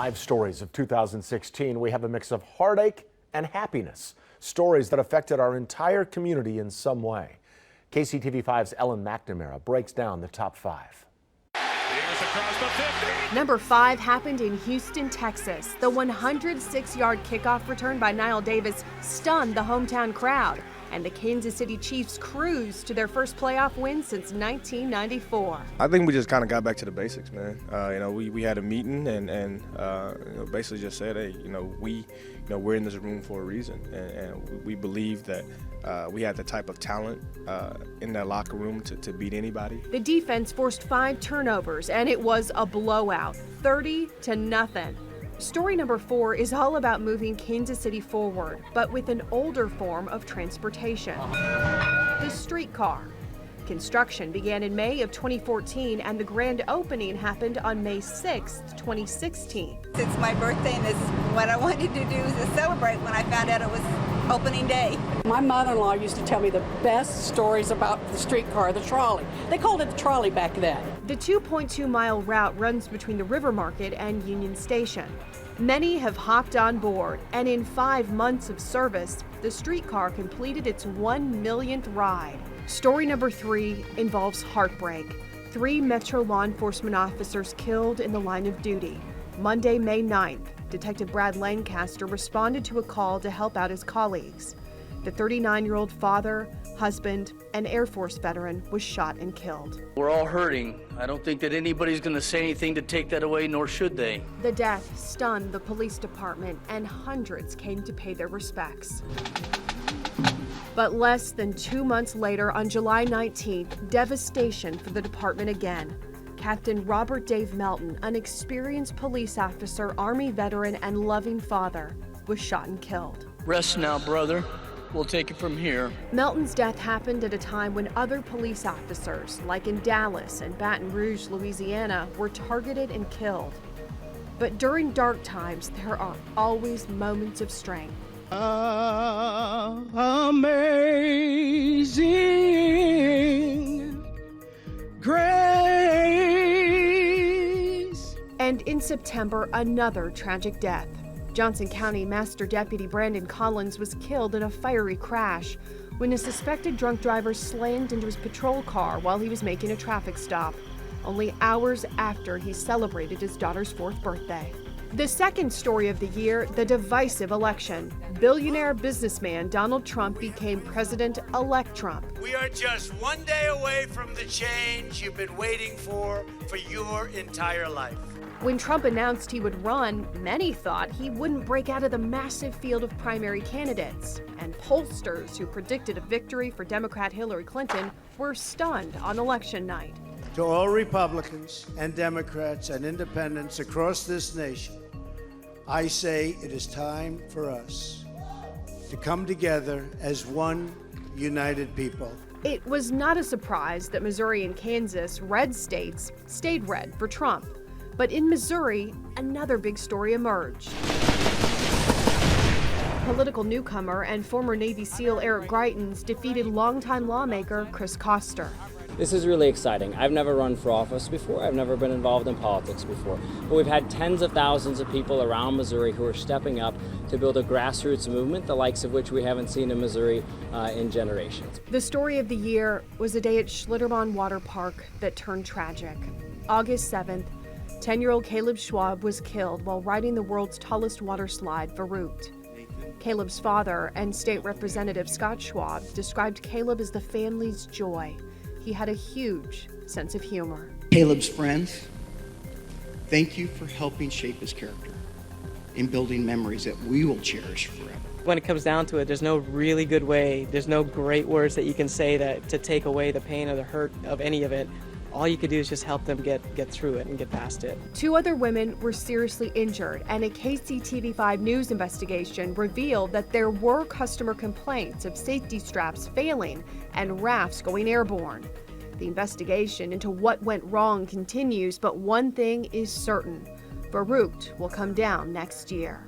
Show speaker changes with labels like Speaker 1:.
Speaker 1: Five stories of 2016. We have a mix of heartache and happiness. Stories that affected our entire community in some way. KCTV5's Ellen McNamara breaks down the top five.
Speaker 2: Number 5 happened in Houston, Texas. The 106-yard kickoff return by Knile Davis stunned the hometown crowd, and the Kansas City Chiefs cruised to their first playoff win since 1994.
Speaker 3: I think we just kind of got back to the basics, man. We had a meeting and basically just said, hey, we're in this room for a reason, and we believe that we had the type of talent in that locker room to beat anybody.
Speaker 2: The defense forced 5 turnovers, and it was a blowout, 30-0. Story number 4 is all about moving Kansas City forward, but with an older form of transportation, the streetcar. Construction began in May of 2014, and the grand opening happened on May 6, 2016.
Speaker 4: It's my birthday, and it's what I wanted to do is to celebrate when I found out it was opening day.
Speaker 5: My mother-in-law used to tell me the best stories about the streetcar, the trolley. They called it the trolley back then.
Speaker 2: The 2.2-mile route runs between the River Market and Union Station. Many have hopped on board, and in 5 months of service, the streetcar completed its 1 millionth ride. Story number 3 involves heartbreak. 3 Metro law enforcement officers killed in the line of duty. Monday, May 9th, Detective Brad Lancaster responded to a call to help out his colleagues. The 39-year-old father, husband, and Air Force veteran was shot and killed.
Speaker 6: We're all hurting. I don't think that anybody's going to say anything to take that away, nor should they.
Speaker 2: The death stunned the police department, and hundreds came to pay their respects. But less than 2 months later, on July 19th, devastation for the department again. Captain Robert Dave Melton, an experienced police officer, Army veteran, and loving father, was shot and killed.
Speaker 6: Rest now, brother. We'll take it from here.
Speaker 2: Melton's death happened at a time when other police officers, like in Dallas and Baton Rouge, Louisiana, were targeted and killed. But during dark times, there are always moments of strength.
Speaker 7: Amazing grace.
Speaker 2: And in September, another tragic death. Johnson County Master Deputy Brandon Collins was killed in a fiery crash when a suspected drunk driver slammed into his patrol car while he was making a traffic stop, only hours after he celebrated his daughter's 4th birthday. The second story of the year, the divisive election. Billionaire businessman Donald Trump became President-elect Trump.
Speaker 8: We are just one day away from the change you've been waiting for your entire life.
Speaker 2: When Trump announced he would run, many thought he wouldn't break out of the massive field of primary candidates. And pollsters who predicted a victory for Democrat Hillary Clinton were stunned on election night.
Speaker 9: To all Republicans and Democrats and independents across this nation, I say it is time for us to come together as one united people.
Speaker 2: It was not a surprise that Missouri and Kansas, red states, stayed red for Trump. But in Missouri, another big story emerged. Political newcomer and former Navy SEAL Eric Greitens defeated longtime lawmaker Chris Koster.
Speaker 10: This is really exciting. I've never run for office before. I've never been involved in politics before. But we've had tens of thousands of people around Missouri who are stepping up to build a grassroots movement, the likes of which we haven't seen in Missouri in generations.
Speaker 2: The story of the year was a day at Schlitterbahn Water Park that turned tragic. August 7th, 10-year-old Caleb Schwab was killed while riding the world's tallest water slide, Verrückt. Caleb's father and state representative Scott Schwab described Caleb as the family's joy. He had a huge sense of humor.
Speaker 11: Caleb's friends, thank you for helping shape his character and building memories that we will cherish forever.
Speaker 12: When it comes down to it, there's no really good way, there's no great words that you can say to take away the pain or the hurt of any of it. All you could do is just help them get through it and get past it.
Speaker 2: 2 other women were seriously injured, and a KCTV5 News investigation revealed that there were customer complaints of safety straps failing and rafts going airborne. The investigation into what went wrong continues, but one thing is certain: Verrückt will come down next year.